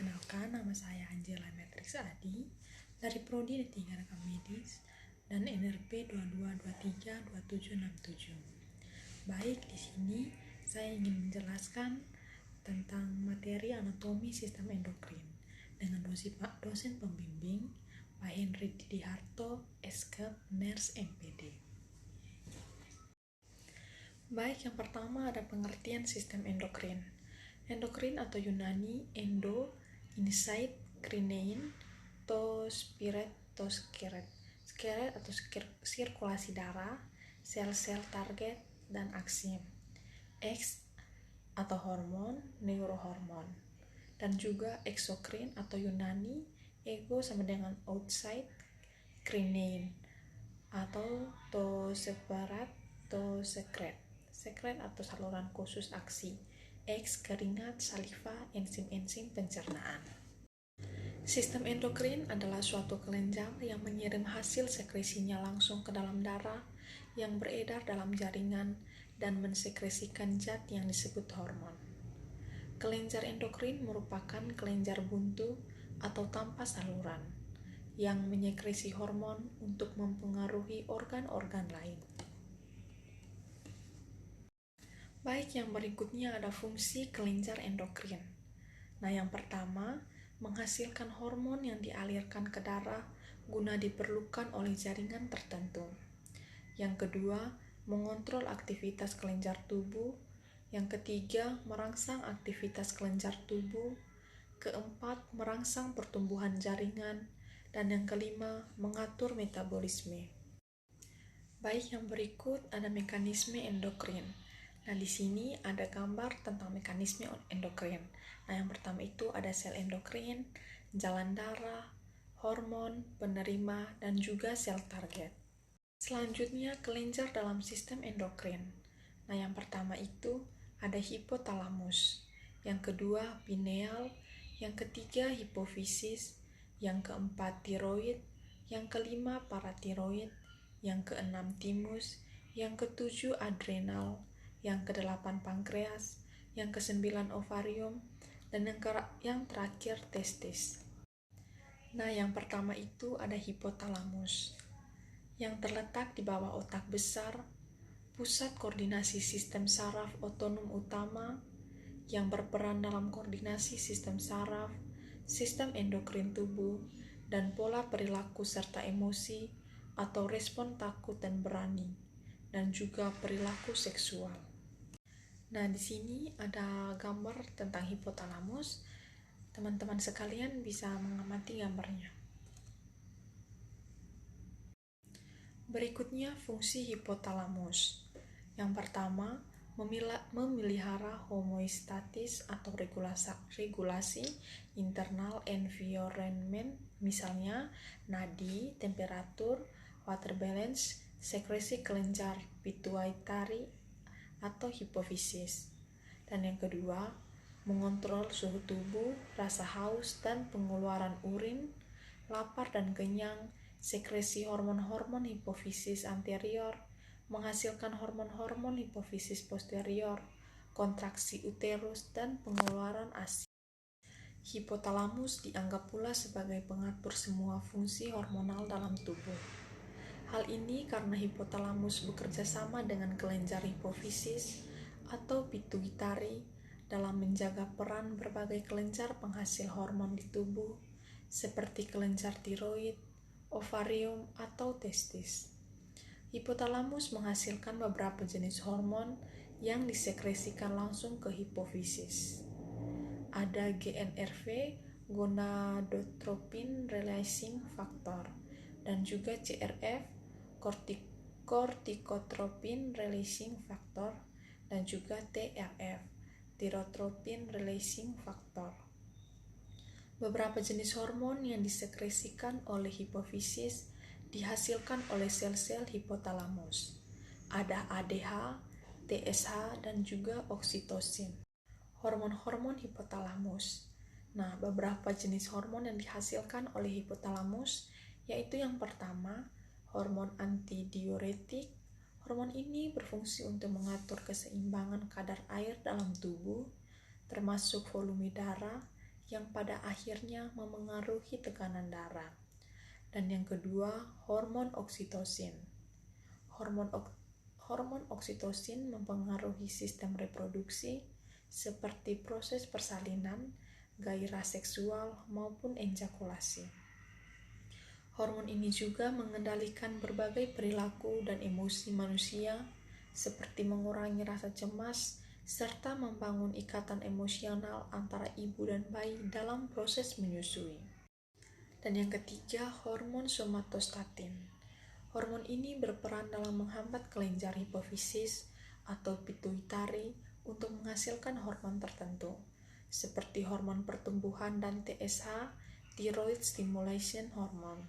Perkenalkan, nama saya Angela Matrix Adi dari Prodi D3 Rekam Medis dan NRP 22232767. Baik, di sini saya ingin menjelaskan tentang materi anatomi sistem endokrin dengan dosen pembimbing Pak Henry Didiharto, SKEP, NERS, MPD. Baik, yang pertama ada pengertian sistem endokrin. Endokrin atau Yunani endo, inside, krinein, to spirit, to skeret. Skeret atau sirkulasi darah, sel-sel target, dan aksin. X atau hormon, neurohormon. Dan juga eksokrin atau Yunani ego sama dengan outside, krinein, atau to separat, to sekret. Sekret atau saluran khusus aksi. X keringat, saliva, enzim-enzim pencernaan. Sistem endokrin adalah suatu kelenjar yang mengirim hasil sekresinya langsung ke dalam darah yang beredar dalam jaringan dan mensekresikan zat yang disebut hormon. Kelenjar endokrin merupakan kelenjar buntu atau tanpa saluran yang menyekresi hormon untuk mempengaruhi organ-organ lain. Baik, yang berikutnya ada fungsi kelenjar endokrin. Nah, yang pertama, menghasilkan hormon yang dialirkan ke darah guna diperlukan oleh jaringan tertentu. Yang kedua, mengontrol aktivitas kelenjar tubuh. Yang ketiga, merangsang aktivitas kelenjar tubuh. Keempat, merangsang pertumbuhan jaringan. Dan yang kelima, mengatur metabolisme. Baik, yang berikut ada mekanisme endokrin. Nah, di sini ada gambar tentang mekanisme endokrin. Nah, yang pertama itu ada sel endokrin, jalan darah, hormon, penerima, dan juga sel target. Selanjutnya, kelenjar dalam sistem endokrin. Nah, yang pertama itu ada hipotalamus, yang kedua pineal, yang ketiga hipofisis, yang keempat tiroid, yang kelima paratiroid, yang keenam timus, yang ketujuh adrenal, yang kedelapan pankreas, yang kesembilan ovarium, dan yang terakhir testis. Nah, yang pertama itu ada hipotalamus, yang terletak di bawah otak besar, pusat koordinasi sistem saraf otonom utama, yang berperan dalam koordinasi sistem saraf, sistem endokrin tubuh, dan pola perilaku serta emosi atau respon takut dan berani, dan juga perilaku seksual. Nah, di sini ada gambar tentang hipotalamus. Teman-teman sekalian bisa mengamati gambarnya. Berikutnya fungsi hipotalamus. Yang pertama, memelihara homeostatis atau regulasi internal environment, misalnya nadi, temperatur, water balance, sekresi kelenjar pituitary atau hipofisis. Dan yang kedua, mengontrol suhu tubuh, rasa haus dan pengeluaran urin, lapar dan kenyang, sekresi hormon-hormon hipofisis anterior, menghasilkan hormon-hormon hipofisis posterior, kontraksi uterus, dan pengeluaran ASI. Hipotalamus dianggap pula sebagai pengatur semua fungsi hormonal dalam tubuh. Hal ini karena hipotalamus bekerja sama dengan kelenjar hipofisis atau pituitari dalam menjaga peran berbagai kelenjar penghasil hormon di tubuh, seperti kelenjar tiroid, ovarium, atau testis. Hipotalamus menghasilkan beberapa jenis hormon yang disekresikan langsung ke hipofisis. Ada GnRV, gonadotropin releasing factor, dan juga CRF, corticotropin releasing factor, dan juga TRF, thyrotropin releasing factor. Beberapa jenis hormon yang disekresikan oleh hipofisis dihasilkan oleh sel-sel hipotalamus. Ada ADH, TSH, dan juga oksitosin. Hormon-hormon hipotalamus. Nah, beberapa jenis hormon yang dihasilkan oleh hipotalamus yaitu yang pertama, hormon antidiuretik. Hormon ini berfungsi untuk mengatur keseimbangan kadar air dalam tubuh, termasuk volume darah, yang pada akhirnya memengaruhi tekanan darah. Dan yang kedua, hormon oksitosin. Hormon oksitosin mempengaruhi sistem reproduksi seperti proses persalinan, gairah seksual, maupun ejakulasi. Hormon ini juga mengendalikan berbagai perilaku dan emosi manusia, seperti mengurangi rasa cemas, serta membangun ikatan emosional antara ibu dan bayi dalam proses menyusui. Dan yang ketiga, hormon somatostatin. Hormon ini berperan dalam menghambat kelenjar hipofisis atau pituitari untuk menghasilkan hormon tertentu, seperti hormon pertumbuhan dan TSH, thyroid stimulation hormone.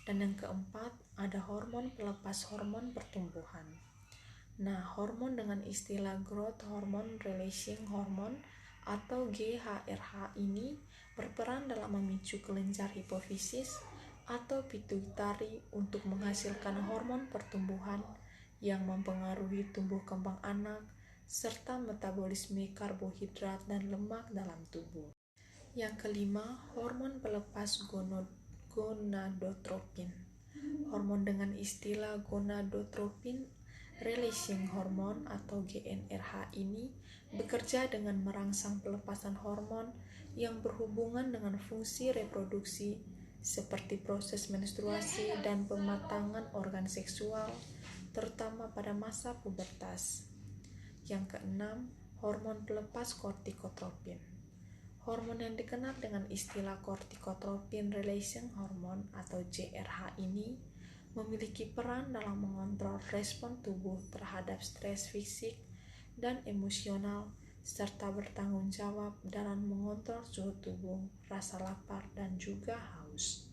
Dan yang keempat, ada hormon pelepas hormon pertumbuhan. Nah, hormon dengan istilah growth hormone releasing hormone atau GHRH ini berperan dalam memicu kelenjar hipofisis atau pituitari untuk menghasilkan hormon pertumbuhan yang mempengaruhi tumbuh kembang anak serta metabolisme karbohidrat dan lemak dalam tubuh. Yang kelima, hormon pelepas gonadotropin. Hormon dengan istilah gonadotropin releasing hormone atau GnRH ini bekerja dengan merangsang pelepasan hormon yang berhubungan dengan fungsi reproduksi seperti proses menstruasi dan pematangan organ seksual, terutama pada masa pubertas. Yang keenam, hormon pelepas kortikotropin. Hormon yang dikenal dengan istilah kortikotropin releasing hormone atau JRH ini memiliki peran dalam mengontrol respon tubuh terhadap stres fisik dan emosional, serta bertanggung jawab dalam mengontrol suhu tubuh, rasa lapar, dan juga haus.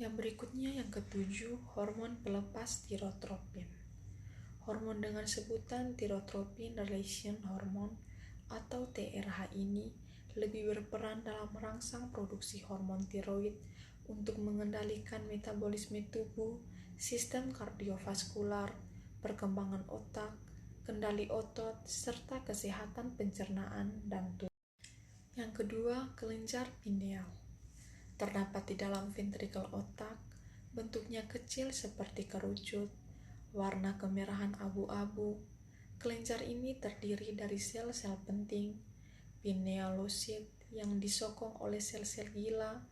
Yang berikutnya yang ketujuh, hormon pelepas tirotropin. Hormon dengan sebutan tirotropin releasing hormone atau TRH ini lebih berperan dalam merangsang produksi hormon tiroid untuk mengendalikan metabolisme tubuh, sistem kardiovaskular, perkembangan otak, kendali otot, serta kesehatan pencernaan dan tubuh. Yang kedua, kelenjar pineal. Terdapat di dalam ventrikel otak, bentuknya kecil seperti kerucut, warna kemerahan abu-abu. Kelenjar ini terdiri dari sel-sel penting, pinealosit yang disokong oleh sel-sel gila.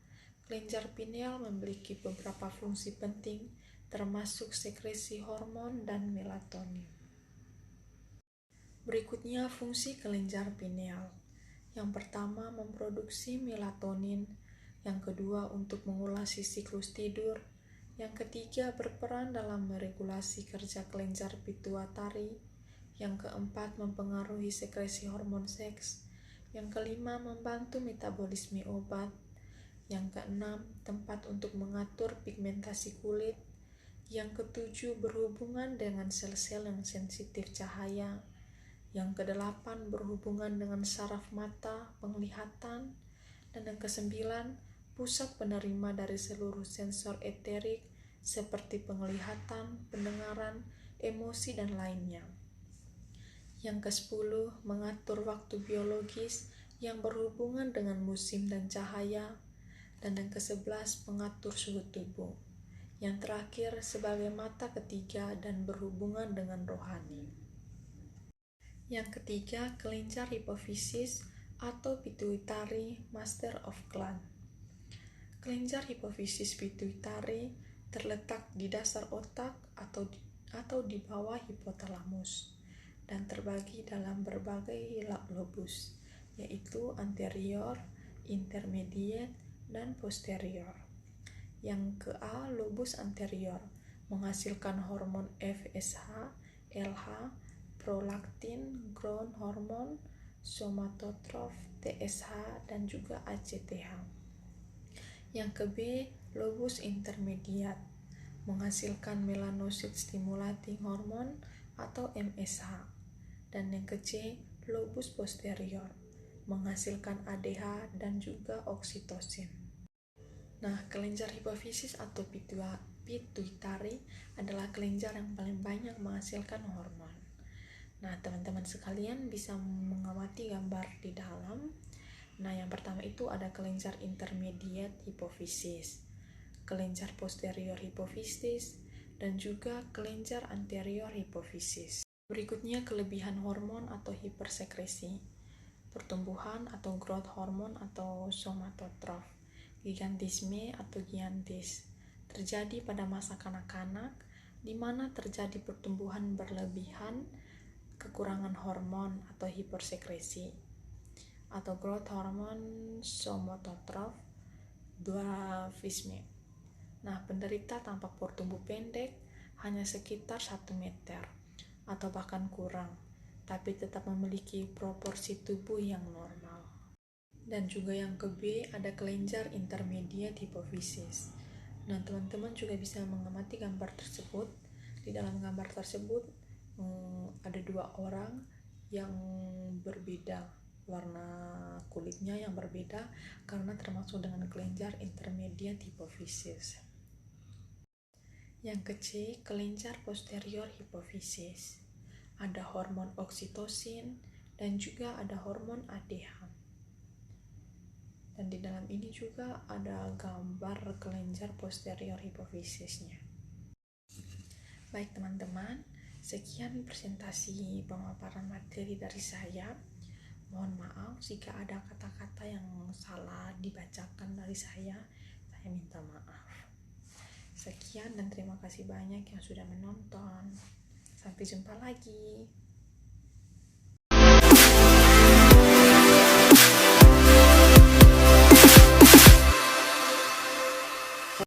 Kelenjar pineal memiliki beberapa fungsi penting, termasuk sekresi hormon dan melatonin. Berikutnya fungsi kelenjar pineal. Yang pertama, memproduksi melatonin. Yang kedua, untuk mengulasi siklus tidur. Yang ketiga, berperan dalam meregulasi kerja kelenjar pituitari. Yang keempat, mempengaruhi sekresi hormon seks. Yang kelima, membantu metabolisme obat. Yang keenam, tempat untuk mengatur pigmentasi kulit. Yang ketujuh, berhubungan dengan sel-sel yang sensitif cahaya. Yang kedelapan, berhubungan dengan saraf mata, penglihatan. Dan yang kesembilan, pusat penerima dari seluruh sensor eterik seperti penglihatan, pendengaran, emosi, dan lainnya. Yang kesepuluh, mengatur waktu biologis yang berhubungan dengan musim dan cahaya. Dan yang ke-11, mengatur suhu tubuh. Yang terakhir, sebagai mata ketiga dan berhubungan dengan rohani. Yang ketiga, kelenjar hipofisis atau pituitary master of gland. Kelenjar hipofisis pituitary terletak di dasar otak atau di bawah hipotalamus dan terbagi dalam berbagai lobus, yaitu anterior, intermediate, dan posterior. Yang ke-A, lobus anterior, menghasilkan hormon FSH, LH, prolaktin, growth hormone, somatotrof, TSH, dan juga ACTH. Yang ke-B, lobus intermediate, menghasilkan melanocyte stimulating hormone atau MSH. Dan yang ke-C, lobus posterior, menghasilkan ADH dan juga oksitosin. Nah, kelenjar hipofisis atau pituitari adalah kelenjar yang paling banyak menghasilkan hormon. Nah, teman-teman sekalian bisa mengamati gambar di dalam. Nah, yang pertama itu ada kelenjar intermediate hipofisis, kelenjar posterior hipofisis, dan juga kelenjar anterior hipofisis. Berikutnya kelebihan hormon atau hipersekresi, pertumbuhan atau growth hormone atau somatotrof, gigantisme atau giantis, terjadi pada masa kanak-kanak di mana terjadi pertumbuhan berlebihan, kekurangan hormon atau hipersekresi, atau growth hormone, somatotrof, dwarfisme. Nah, penderita tampak bertumbuh pendek hanya sekitar 1 meter atau bahkan kurang, tapi tetap memiliki proporsi tubuh yang normal. Dan juga yang ke B, ada kelenjar intermediate hipofisis. Nah, teman-teman juga bisa mengamati gambar tersebut. Di dalam gambar tersebut ada 2 orang yang berbeda, warna kulitnya yang berbeda karena termasuk dengan kelenjar intermediate hipofisis. Yang ke C, kelenjar posterior hipofisis. Ada hormon oksitosin dan juga ada hormon ADH. Dan di dalam ini juga ada gambar kelenjar posterior hipofisisnya. Baik teman-teman, sekian presentasi pemaparan materi dari saya. Mohon maaf jika ada kata-kata yang salah dibacakan dari saya minta maaf. Sekian dan terima kasih banyak yang sudah menonton. Sampai jumpa lagi.